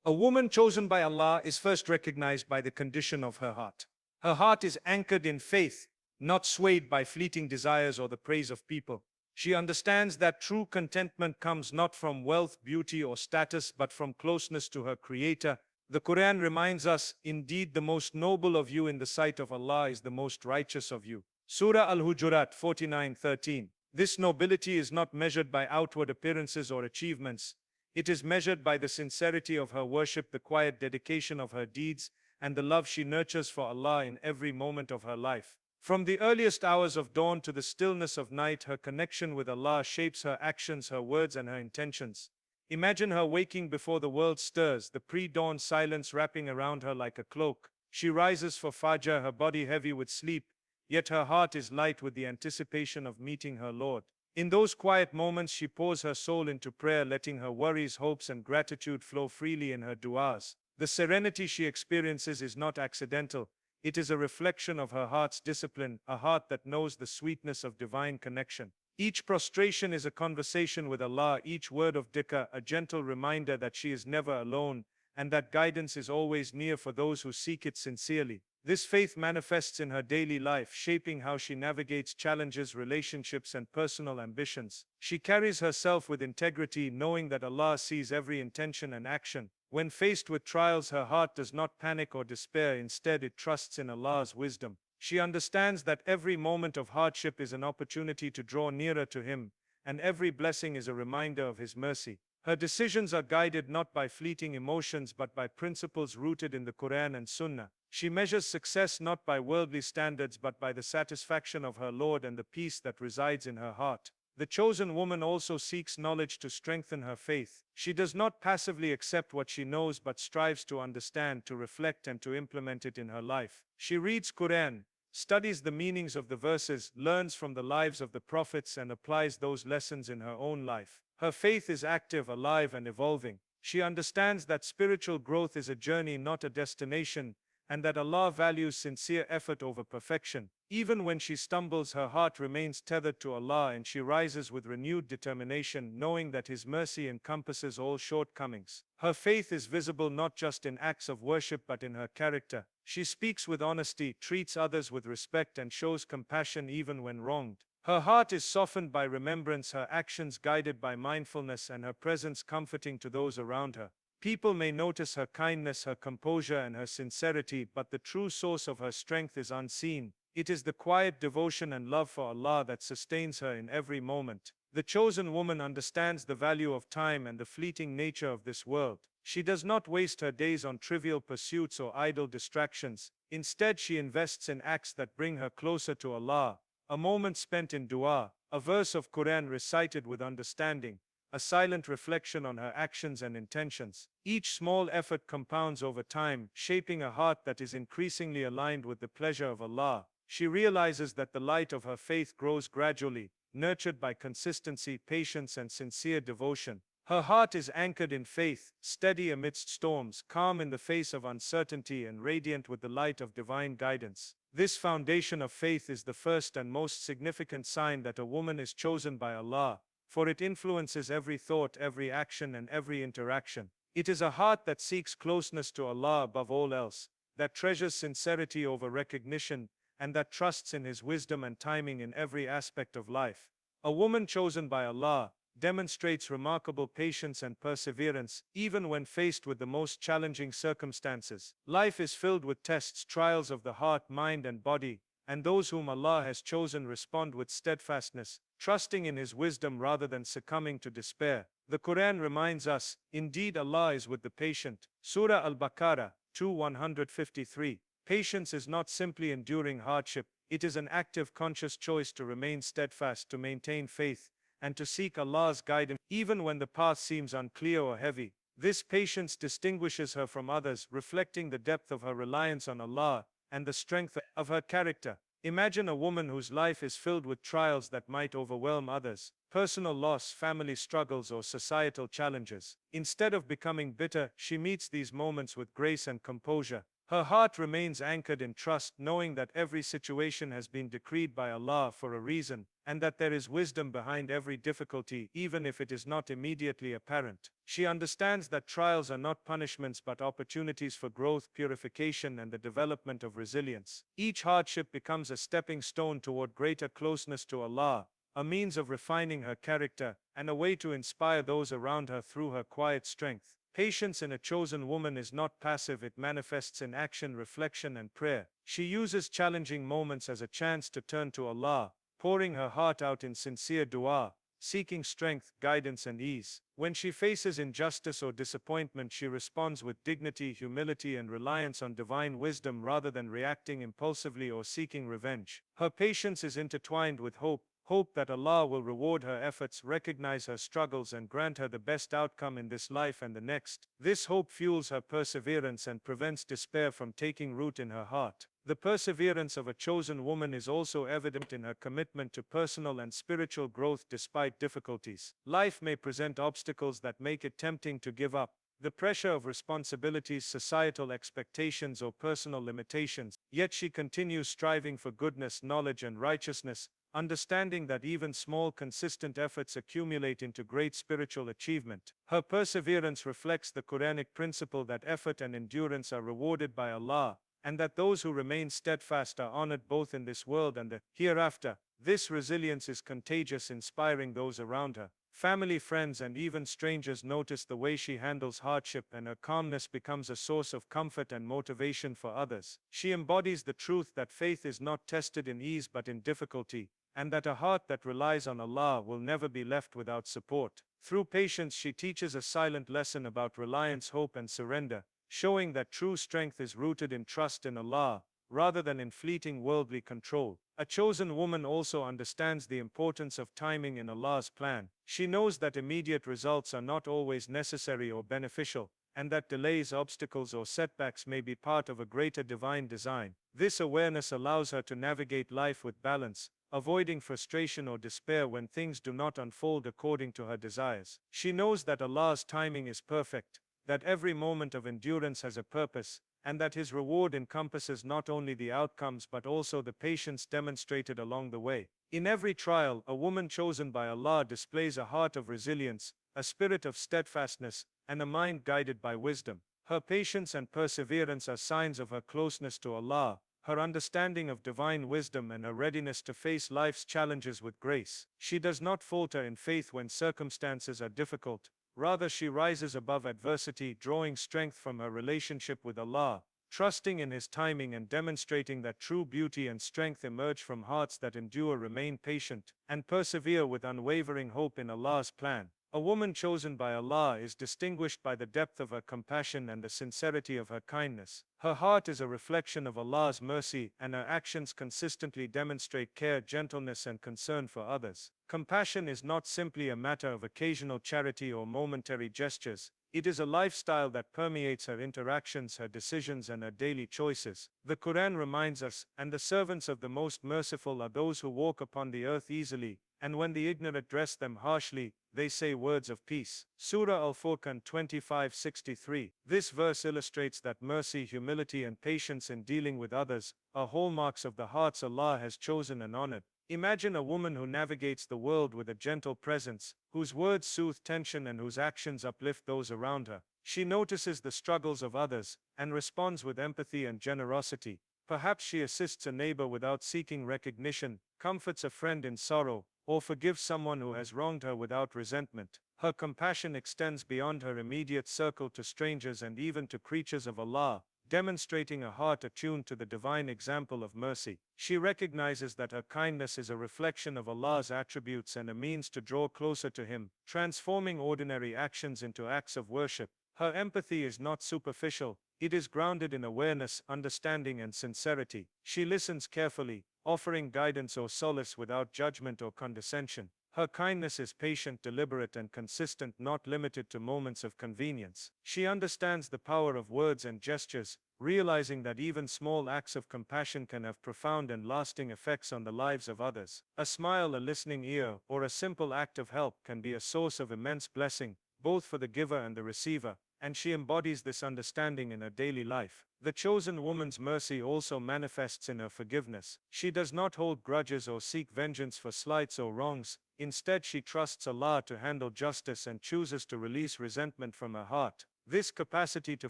A woman chosen by Allah is first recognized by the condition of her heart. Her heart is anchored in faith, not swayed by fleeting desires or the praise of people. She understands that true contentment comes not from wealth, beauty, or status, but from closeness to her Creator. The Quran reminds us, indeed, the most noble of you in the sight of Allah is the most righteous of you. Surah Al-Hujurat 49:13. This nobility is not measured by outward appearances or achievements. It is measured by the sincerity of her worship, the quiet dedication of her deeds, and the love she nurtures for Allah in every moment of her life. From the earliest hours of dawn to the stillness of night, her connection with Allah shapes her actions, her words, and her intentions. Imagine her waking before the world stirs, the pre-dawn silence wrapping around her like a cloak. She rises for Fajr, her body heavy with sleep, yet her heart is light with the anticipation of meeting her Lord. In those quiet moments, she pours her soul into prayer, letting her worries, hopes, and gratitude flow freely in her du'as. The serenity she experiences is not accidental. It is a reflection of her heart's discipline, a heart that knows the sweetness of divine connection. Each prostration is a conversation with Allah, each word of dhikr a gentle reminder that she is never alone, and that guidance is always near for those who seek it sincerely. This faith manifests in her daily life, shaping how she navigates challenges, relationships, and personal ambitions. She carries herself with integrity, knowing that Allah sees every intention and action. When faced with trials, her heart does not panic or despair. Instead, it trusts in Allah's wisdom. She understands that every moment of hardship is an opportunity to draw nearer to Him, and every blessing is a reminder of His mercy. Her decisions are guided not by fleeting emotions but by principles rooted in the Quran and Sunnah. She measures success not by worldly standards but by the satisfaction of her Lord and the peace that resides in her heart. The chosen woman also seeks knowledge to strengthen her faith. She does not passively accept what she knows but strives to understand, to reflect, and to implement it in her life. She reads Quran, studies the meanings of the verses, learns from the lives of the prophets, and applies those lessons in her own life. Her faith is active, alive, and evolving. She understands that spiritual growth is a journey, not a destination, and that Allah values sincere effort over perfection. Even when she stumbles, her heart remains tethered to Allah, and she rises with renewed determination, knowing that His mercy encompasses all shortcomings. Her faith is visible not just in acts of worship but in her character. She speaks with honesty, treats others with respect, and shows compassion even when wronged. Her heart is softened by remembrance, her actions guided by mindfulness, and her presence comforting to those around her. People may notice her kindness, her composure, and her sincerity, but the true source of her strength is unseen. It is the quiet devotion and love for Allah that sustains her in every moment. The chosen woman understands the value of time and the fleeting nature of this world. She does not waste her days on trivial pursuits or idle distractions. Instead, she invests in acts that bring her closer to Allah. A moment spent in dua, a verse of Quran recited with understanding, a silent reflection on her actions and intentions. Each small effort compounds over time, shaping a heart that is increasingly aligned with the pleasure of Allah. She realizes that the light of her faith grows gradually, nurtured by consistency, patience, and sincere devotion. Her heart is anchored in faith, steady amidst storms, calm in the face of uncertainty, and radiant with the light of divine guidance. This foundation of faith is the first and most significant sign that a woman is chosen by Allah, for it influences every thought, every action, and every interaction. It is a heart that seeks closeness to Allah above all else, that treasures sincerity over recognition, and that trusts in His wisdom and timing in every aspect of life. A woman chosen by Allah demonstrates remarkable patience and perseverance, even when faced with the most challenging circumstances. Life is filled with tests, trials of the heart, mind, and body, and those whom Allah has chosen respond with steadfastness, trusting in His wisdom rather than succumbing to despair. The Quran reminds us, indeed Allah is with the patient. Surah Al-Baqarah 2:153. Patience is not simply enduring hardship, it is an active, conscious choice to remain steadfast, to maintain faith, and to seek Allah's guidance even when the path seems unclear or heavy. This patience distinguishes her from others, reflecting the depth of her reliance on Allah and the strength of her character. Imagine a woman whose life is filled with trials that might overwhelm others, personal loss, family struggles, or societal challenges. Instead of becoming bitter, she meets these moments with grace and composure. Her heart remains anchored in trust, knowing that every situation has been decreed by Allah for a reason, and that there is wisdom behind every difficulty, even if it is not immediately apparent. She understands that trials are not punishments but opportunities for growth, purification, and the development of resilience. Each hardship becomes a stepping stone toward greater closeness to Allah, a means of refining her character, and a way to inspire those around her through her quiet strength. Patience in a chosen woman is not passive, it manifests in action, reflection, and prayer. She uses challenging moments as a chance to turn to Allah, pouring her heart out in sincere dua, seeking strength, guidance, and ease. When she faces injustice or disappointment, she responds with dignity, humility, and reliance on divine wisdom rather than reacting impulsively or seeking revenge. Her patience is intertwined with hope that Allah will reward her efforts, recognize her struggles, and grant her the best outcome in this life and the next. This hope fuels her perseverance and prevents despair from taking root in her heart. The perseverance of a chosen woman is also evident in her commitment to personal and spiritual growth despite difficulties. Life may present obstacles that make it tempting to give up. The pressure of responsibilities, societal expectations, or personal limitations, yet she continues striving for goodness, knowledge, and righteousness, understanding that even small, consistent efforts accumulate into great spiritual achievement. Her perseverance reflects the Quranic principle that effort and endurance are rewarded by Allah, and that those who remain steadfast are honored both in this world and the hereafter. This resilience is contagious, inspiring those around her. Family, friends, and even strangers notice the way she handles hardship, and her calmness becomes a source of comfort and motivation for others. She embodies the truth that faith is not tested in ease but in difficulty, and that a heart that relies on Allah will never be left without support. Through patience, she teaches a silent lesson about reliance, hope, and surrender, showing that true strength is rooted in trust in Allah, rather than in fleeting worldly control. A chosen woman also understands the importance of timing in Allah's plan. She knows that immediate results are not always necessary or beneficial, and that delays, obstacles, or setbacks may be part of a greater divine design. This awareness allows her to navigate life with balance, avoiding frustration or despair when things do not unfold according to her desires. She knows that Allah's timing is perfect, that every moment of endurance has a purpose, and that His reward encompasses not only the outcomes but also the patience demonstrated along the way. In every trial, a woman chosen by Allah displays a heart of resilience, a spirit of steadfastness, and a mind guided by wisdom. Her patience and perseverance are signs of her closeness to Allah, her understanding of divine wisdom, and her readiness to face life's challenges with grace. She does not falter in faith when circumstances are difficult. Rather, she rises above adversity, drawing strength from her relationship with Allah, trusting in His timing and demonstrating that true beauty and strength emerge from hearts that endure, remain patient, and persevere with unwavering hope in Allah's plan. A woman chosen by Allah is distinguished by the depth of her compassion and the sincerity of her kindness. Her heart is a reflection of Allah's mercy, and her actions consistently demonstrate care, gentleness, and concern for others. Compassion is not simply a matter of occasional charity or momentary gestures. It is a lifestyle that permeates her interactions, her decisions, and her daily choices. The Quran reminds us, "And the servants of the Most Merciful are those who walk upon the earth easily, and when the ignorant address them harshly, they say words of peace." Surah Al-Furqan 25:63. This verse illustrates that mercy, humility, and patience in dealing with others are hallmarks of the hearts Allah has chosen and honored. Imagine a woman who navigates the world with a gentle presence, whose words soothe tension and whose actions uplift those around her. She notices the struggles of others and responds with empathy and generosity. Perhaps she assists a neighbor without seeking recognition, comforts a friend in sorrow, or forgives someone who has wronged her without resentment. Her compassion extends beyond her immediate circle to strangers and even to creatures of Allah, demonstrating a heart attuned to the divine example of mercy. She recognizes that her kindness is a reflection of Allah's attributes and a means to draw closer to Him, transforming ordinary actions into acts of worship. Her empathy is not superficial, it is grounded in awareness, understanding, and sincerity. She listens carefully, offering guidance or solace without judgment or condescension. Her kindness is patient, deliberate, and consistent, not limited to moments of convenience. She understands the power of words and gestures, realizing that even small acts of compassion can have profound and lasting effects on the lives of others. A smile, a listening ear, or a simple act of help can be a source of immense blessing, both for the giver and the receiver, and she embodies this understanding in her daily life. The chosen woman's mercy also manifests in her forgiveness. She does not hold grudges or seek vengeance for slights or wrongs. Instead, she trusts Allah to handle justice and chooses to release resentment from her heart. This capacity to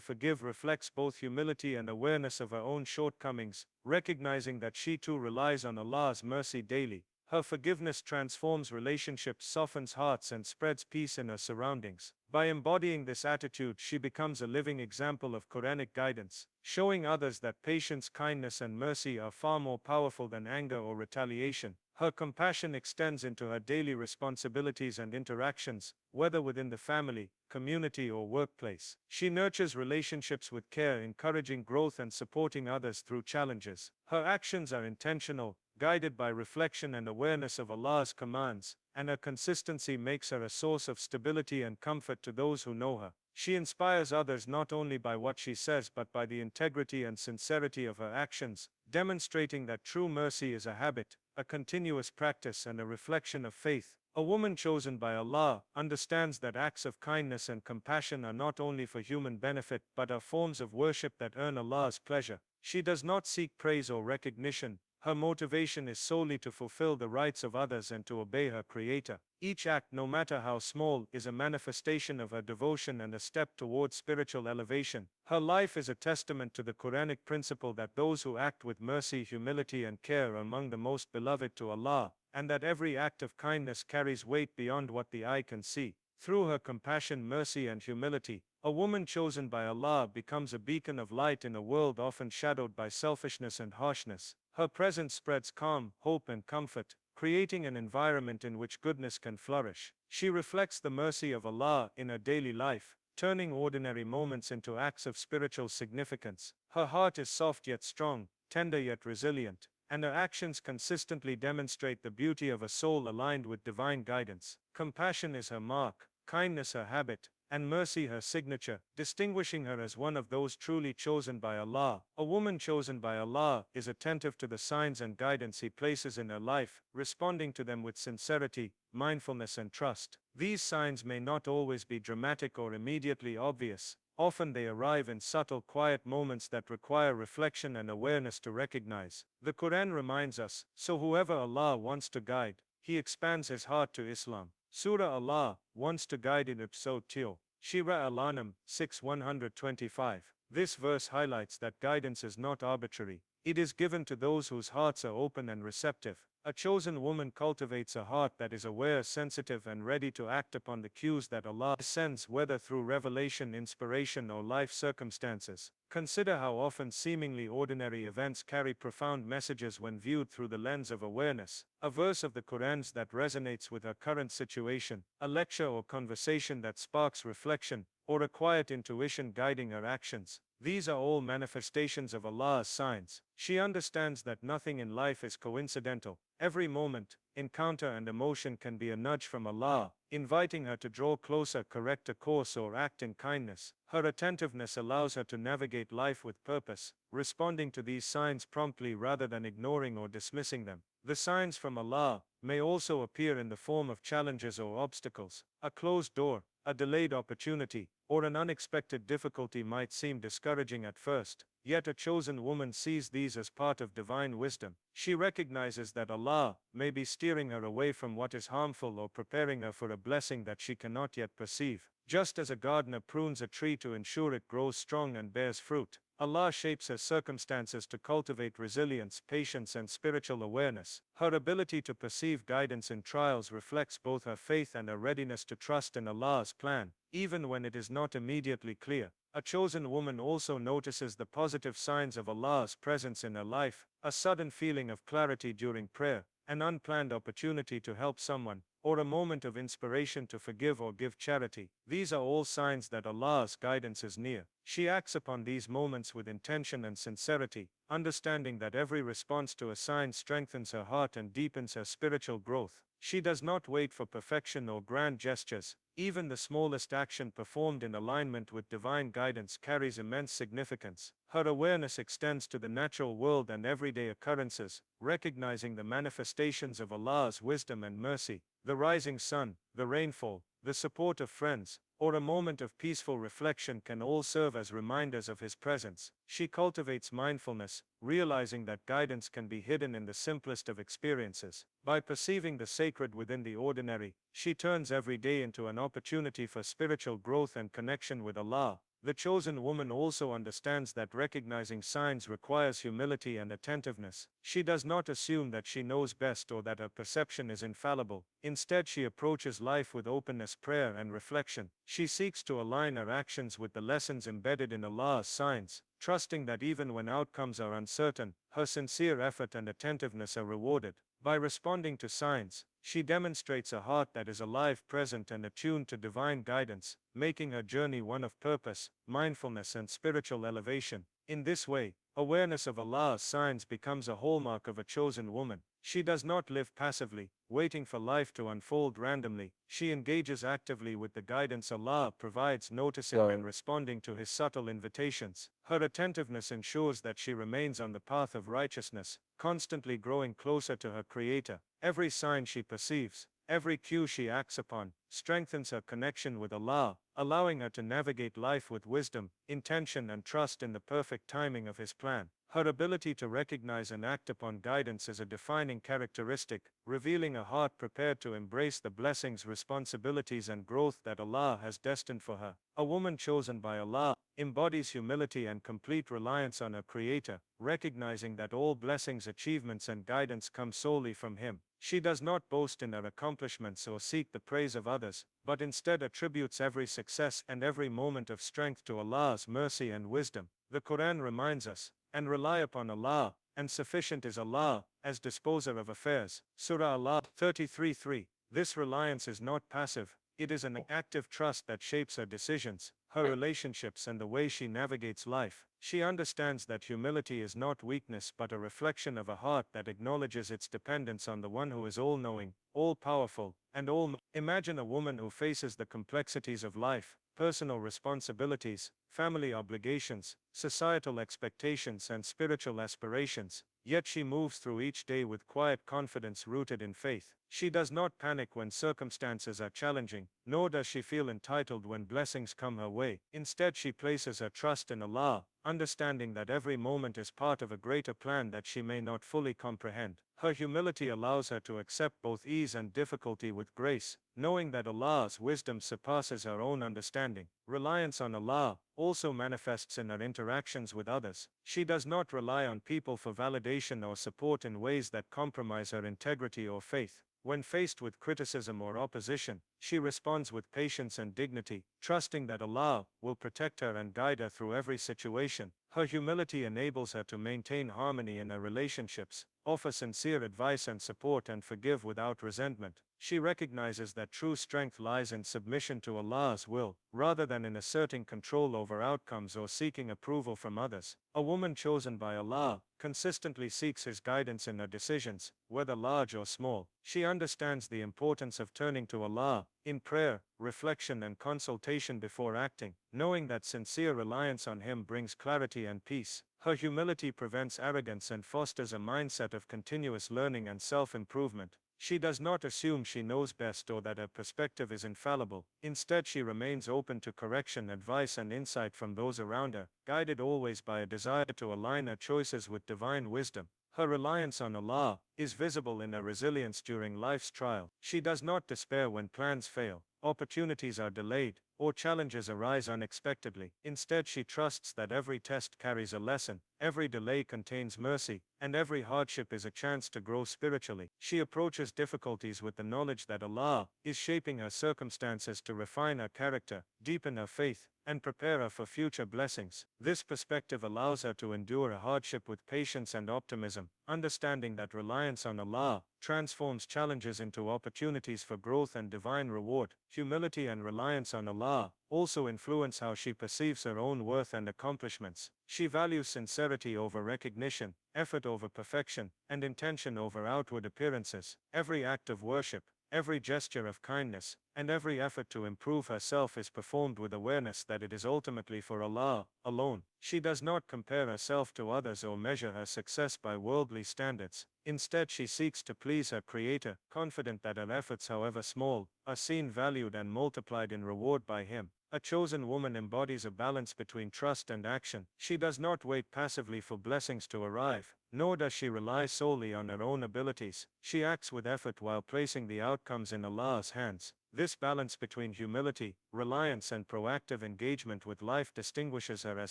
forgive reflects both humility and awareness of her own shortcomings, recognizing that she too relies on Allah's mercy daily. Her forgiveness transforms relationships, softens hearts, and spreads peace in her surroundings. By embodying this attitude, she becomes a living example of Quranic guidance, showing others that patience, kindness, and mercy are far more powerful than anger or retaliation. Her compassion extends into her daily responsibilities and interactions, whether within the family, community, or workplace. She nurtures relationships with care, encouraging growth and supporting others through challenges. Her actions are intentional, guided by reflection and awareness of Allah's commands, and her consistency makes her a source of stability and comfort to those who know her. She inspires others not only by what she says but by the integrity and sincerity of her actions, demonstrating that true mercy is a habit, a continuous practice, and a reflection of faith. A woman chosen by Allah understands that acts of kindness and compassion are not only for human benefit but are forms of worship that earn Allah's pleasure. She does not seek praise or recognition. Her motivation is solely to fulfill the rights of others and to obey her Creator. Each act, no matter how small, is a manifestation of her devotion and a step towards spiritual elevation. Her life is a testament to the Quranic principle that those who act with mercy, humility, and care are among the most beloved to Allah, and that every act of kindness carries weight beyond what the eye can see. Through her compassion, mercy, and humility, a woman chosen by Allah becomes a beacon of light in a world often shadowed by selfishness and harshness. Her presence spreads calm, hope, and comfort, creating an environment in which goodness can flourish. She reflects the mercy of Allah in her daily life, turning ordinary moments into acts of spiritual significance. Her heart is soft yet strong, tender yet resilient, and her actions consistently demonstrate the beauty of a soul aligned with divine guidance. Compassion is her mark, kindness her habit, and mercy her signature, distinguishing her as one of those truly chosen by Allah. A woman chosen by Allah is attentive to the signs and guidance He places in her life, responding to them with sincerity, mindfulness, and trust. These signs may not always be dramatic or immediately obvious. Often they arrive in subtle, quiet moments that require reflection and awareness to recognize. The Quran reminds us, so whoever Allah wants to guide, He expands his heart to Islam. Surah Allah wants to guide in episode 2. Shira Al-Anam 6:125. This verse highlights that guidance is not arbitrary. It is given to those whose hearts are open and receptive. A chosen woman cultivates a heart that is aware, sensitive, and ready to act upon the cues that Allah sends, whether through revelation, inspiration, or life circumstances. Consider how often seemingly ordinary events carry profound messages when viewed through the lens of awareness. A verse of the Quran that resonates with her current situation, a lecture or conversation that sparks reflection, or a quiet intuition guiding her actions. These are all manifestations of Allah's signs. She understands that nothing in life is coincidental. Every moment, encounter, and emotion can be a nudge from Allah, inviting her to draw closer, correct a course, or act in kindness. Her attentiveness allows her to navigate life with purpose, responding to these signs promptly rather than ignoring or dismissing them. The signs from Allah may also appear in the form of challenges or obstacles. A closed door, a delayed opportunity, or an unexpected difficulty might seem discouraging at first, yet a chosen woman sees these as part of divine wisdom. She recognizes that Allah may be steering her away from what is harmful or preparing her for a blessing that she cannot yet perceive. Just as a gardener prunes a tree to ensure it grows strong and bears fruit, Allah shapes her circumstances to cultivate resilience, patience, and spiritual awareness. Her ability to perceive guidance in trials reflects both her faith and her readiness to trust in Allah's plan, even when it is not immediately clear. A chosen woman also notices the positive signs of Allah's presence in her life, a sudden feeling of clarity during prayer, an unplanned opportunity to help someone, or a moment of inspiration to forgive or give charity. These are all signs that Allah's guidance is near. She acts upon these moments with intention and sincerity, understanding that every response to a sign strengthens her heart and deepens her spiritual growth. She does not wait for perfection or grand gestures. Even the smallest action performed in alignment with divine guidance carries immense significance. Her awareness extends to the natural world and everyday occurrences, recognizing the manifestations of Allah's wisdom and mercy. The rising sun, the rainfall, the support of friends, or a moment of peaceful reflection can all serve as reminders of His presence. She cultivates mindfulness, realizing that guidance can be hidden in the simplest of experiences. By perceiving the sacred within the ordinary, she turns every day into an opportunity for spiritual growth and connection with Allah. The chosen woman also understands that recognizing signs requires humility and attentiveness. She does not assume that she knows best or that her perception is infallible. Instead, she approaches life with openness, prayer, and reflection. She seeks to align her actions with the lessons embedded in Allah's signs, trusting that even when outcomes are uncertain, her sincere effort and attentiveness are rewarded. By responding to signs, she demonstrates a heart that is alive, present, and attuned to divine guidance, making her journey one of purpose, mindfulness, and spiritual elevation. In this way, awareness of Allah's signs becomes a hallmark of a chosen woman. She does not live passively, waiting for life to unfold randomly. She engages actively with the guidance Allah provides, noticing and responding to His subtle invitations. Her attentiveness ensures that she remains on the path of righteousness, constantly growing closer to her Creator. Every sign she perceives, every cue she acts upon, strengthens her connection with Allah, allowing her to navigate life with wisdom, intention, and trust in the perfect timing of His plan. Her ability to recognize and act upon guidance is a defining characteristic, revealing a heart prepared to embrace the blessings, responsibilities, and growth that Allah has destined for her. A woman chosen by Allah embodies humility and complete reliance on her Creator, recognizing that all blessings, achievements, and guidance come solely from Him. She does not boast in her accomplishments or seek the praise of others, but instead attributes every success and every moment of strength to Allah's mercy and wisdom. The Quran reminds us, "And rely upon Allah, and sufficient is Allah, as disposer of affairs." Surah Allah 33:3. This reliance is not passive, it is an active trust that shapes her decisions, her relationships, and the way she navigates life. She understands that humility is not weakness but a reflection of a heart that acknowledges its dependence on the one who is all-knowing, all-powerful, and all. Imagine a woman who faces the complexities of life, personal responsibilities, family obligations, societal expectations, and spiritual aspirations, yet she moves through each day with quiet confidence rooted in faith. She does not panic when circumstances are challenging, nor does she feel entitled when blessings come her way. Instead, she places her trust in Allah, understanding that every moment is part of a greater plan that she may not fully comprehend. Her humility allows her to accept both ease and difficulty with grace, knowing that Allah's wisdom surpasses her own understanding. Reliance on Allah also manifests in her interactions with others. She does not rely on people for validation or support in ways that compromise her integrity or faith. When faced with criticism or opposition, she responds with patience and dignity, trusting that Allah will protect her and guide her through every situation. Her humility enables her to maintain harmony in her relationships, offer sincere advice and support, and forgive without resentment. She recognizes that true strength lies in submission to Allah's will, rather than in asserting control over outcomes or seeking approval from others. A woman chosen by Allah consistently seeks His guidance in her decisions, whether large or small. She understands the importance of turning to Allah in prayer, reflection, and consultation before acting, knowing that sincere reliance on Him brings clarity and peace. Her humility prevents arrogance and fosters a mindset of continuous learning and self-improvement. She does not assume she knows best or that her perspective is infallible. Instead, she remains open to correction, advice, and insight from those around her, guided always by a desire to align her choices with divine wisdom. Her reliance on Allah is visible in her resilience during life's trial. She does not despair when plans fail, opportunities are delayed, or challenges arise unexpectedly. Instead, she trusts that every test carries a lesson, every delay contains mercy, and every hardship is a chance to grow spiritually. She approaches difficulties with the knowledge that Allah is shaping her circumstances to refine her character, deepen her faith, and prepare her for future blessings. This perspective allows her to endure a hardship with patience and optimism, understanding that reliance on Allah transforms challenges into opportunities for growth and divine reward. Humility and reliance on Allah also influence how she perceives her own worth and accomplishments. She values sincerity over recognition, effort over perfection, and intention over outward appearances. Every act of worship, Every gesture of kindness, and every effort to improve herself is performed with awareness that it is ultimately for Allah alone. She does not compare herself to others or measure her success by worldly standards. Instead, she seeks to please her Creator, confident that her efforts, however small, are seen, valued, and multiplied in reward by Him. A chosen woman embodies a balance between trust and action. She does not wait passively for blessings to arrive, nor does she rely solely on her own abilities. She acts with effort while placing the outcomes in Allah's hands. This balance between humility, reliance, and proactive engagement with life distinguishes her as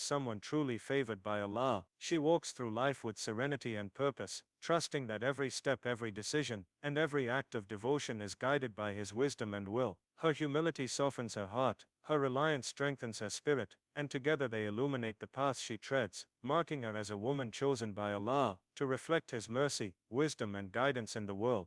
someone truly favored by Allah. She walks through life with serenity and purpose, trusting that every step, every decision, and every act of devotion is guided by His wisdom and will. Her humility softens her heart, her reliance strengthens her spirit, and together they illuminate the path she treads, marking her as a woman chosen by Allah to reflect His mercy, wisdom, and guidance in the world.